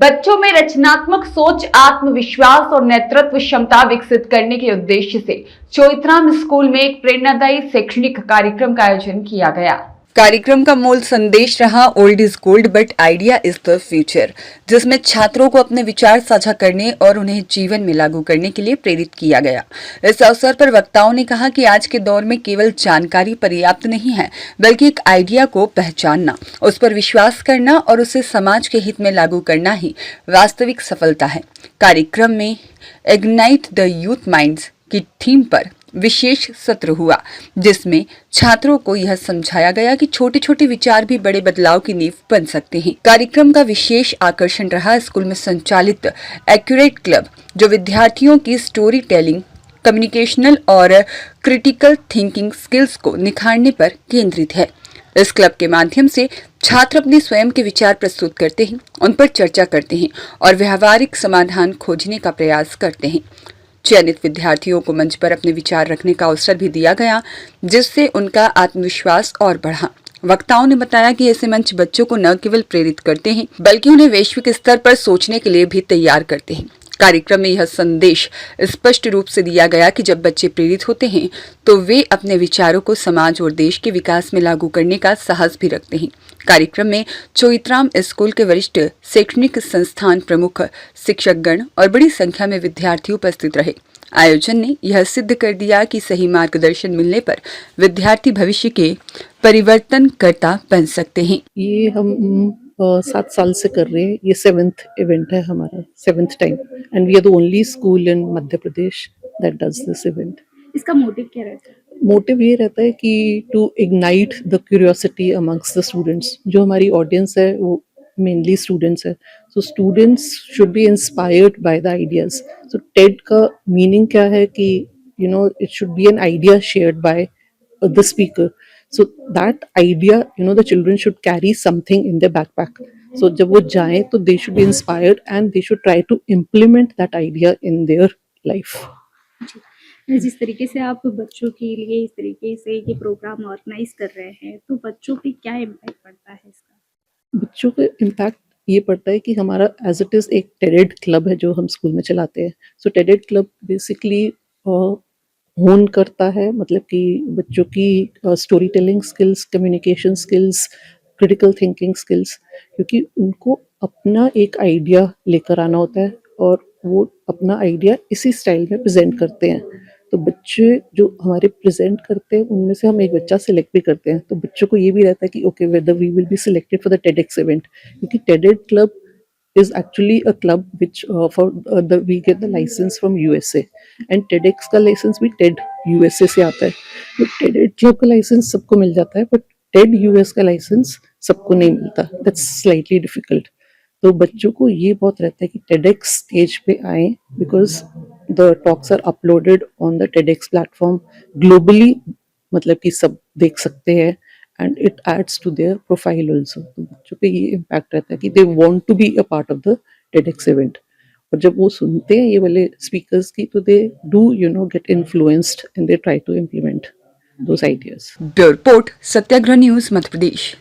बच्चों में रचनात्मक सोच, आत्मविश्वास और नेतृत्व क्षमता विकसित करने के उद्देश्य से चोइथराम स्कूल में एक प्रेरणादायी शैक्षणिक कार्यक्रम का आयोजन किया गया। कार्यक्रम का मूल संदेश रहा old is gold but idea is the future, जिसमें छात्रों को अपने विचार साझा करने और उन्हें जीवन में लागू करने के लिए प्रेरित किया गया। इस अवसर पर वक्ताओं ने कहा कि आज के दौर में केवल जानकारी पर्याप्त नहीं है, बल्कि एक आइडिया को पहचानना, उस पर विश्वास करना और उसे समाज के हित में लागू करना ही वास्तविक सफलता है। कार्यक्रम में इग्नाइट द यूथ माइंड्स की थीम पर विशेष सत्र हुआ, जिसमें छात्रों को यह समझाया गया कि छोटे छोटे विचार भी बड़े बदलाव की नींव बन सकते हैं। कार्यक्रम का विशेष आकर्षण रहा स्कूल में संचालित एक्यूरेट क्लब, जो विद्यार्थियों की स्टोरी टेलिंग, कम्युनिकेशनल और क्रिटिकल थिंकिंग स्किल्स को निखारने पर केंद्रित है। इस क्लब के माध्यम से छात्र अपने स्वयं के विचार प्रस्तुत करते हैं, उन पर चर्चा करते हैं और व्यावहारिक समाधान खोजने का प्रयास करते हैं। चयनित विद्यार्थियों को मंच पर अपने विचार रखने का अवसर भी दिया गया, जिससे उनका आत्मविश्वास और बढ़ा। वक्ताओं ने बताया कि ऐसे मंच बच्चों को न केवल प्रेरित करते हैं, बल्कि उन्हें वैश्विक स्तर पर सोचने के लिए भी तैयार करते हैं। कार्यक्रम में यह संदेश स्पष्ट रूप से दिया गया कि जब बच्चे प्रेरित होते हैं तो वे अपने विचारों को समाज और देश के विकास में लागू करने का साहस भी रखते हैं। कार्यक्रम में चोइथराम स्कूल के वरिष्ठ शैक्षणिक संस्थान प्रमुख, शिक्षकगण और बड़ी संख्या में विद्यार्थी उपस्थित रहे। आयोजन ने यह सिद्ध कर दिया कि सही मार्गदर्शन मिलने पर विद्यार्थी भविष्य के परिवर्तनकर्ता बन सकते हैं। ये हम 7 साल से कर रहे हैं। ये 7th इवेंट है हमारा, 7th time, and we are the only school in Madhya Pradesh that does this event. इसका मोटिव क्या रहता है? मोटिव ये रहता है कि to ignite the curiosity amongst the students. जो हमारी ऑडियंस है वो मेनली स्टूडेंट्स है, so students should be inspired by the ideas. So TED का मीनिंग क्या है कि it should be an idea shared by the speaker, so that idea, the children should carry something in their backpack. So जब वो जाएं तो they should be inspired and they should try to implement that idea in their life. जिस तरीके से आप बच्चों के लिए इस तरीके से ये प्रोग्राम ऑर्गेनाइज कर रहे हैं, तो बच्चों पे क्या इम्पैक्ट पड़ता है इसका? बच्चों पे इम्पैक्ट ये पड़ता है कि हमारा एज इट इज़ एक टेडेड क्लब है जो हम स्कूल में चलाते हैं। सो टेडेड क्लब बेसिकली होन करता है, मतलब कि बच्चों की story telling skills, communication skills, critical thinking skills, क्योंकि उनको अपना एक आइडिया लेकर आना होता है और वो अपना आइडिया इसी स्टाइल में प्रेजेंट करते हैं। तो बच्चे जो हमारे प्रेजेंट करते हैं उनमें से हम एक बच्चा सिलेक्ट भी करते हैं। तो बच्चों को ये भी रहता है कि okay whether we will be selected for the TEDx event, क्योंकि TED-Ed club is actually a club which we get the license from USA, and TEDx का license भी TED USA से आता है। तो TED club का license सबको मिल जाता है, but TED US का license सबको नहीं मिलता। That's slightly difficult। तो बच्चों को ये बहुत रहता है कि TEDx stage पे आए, because the talks are uploaded on the TEDx platform globally, मतलब कि सब देख सकते हैं, and it adds to their profile also। तो बच्चों पे ये इम्पैक्ट रहता है कि they want to be a part of the TEDx event। और जब वो सुनते हैं ये वाले स्पीकर्स की तो they do get influenced and they try to implement those ideas। Bureau report, Satyagraha news, Madhya Pradesh.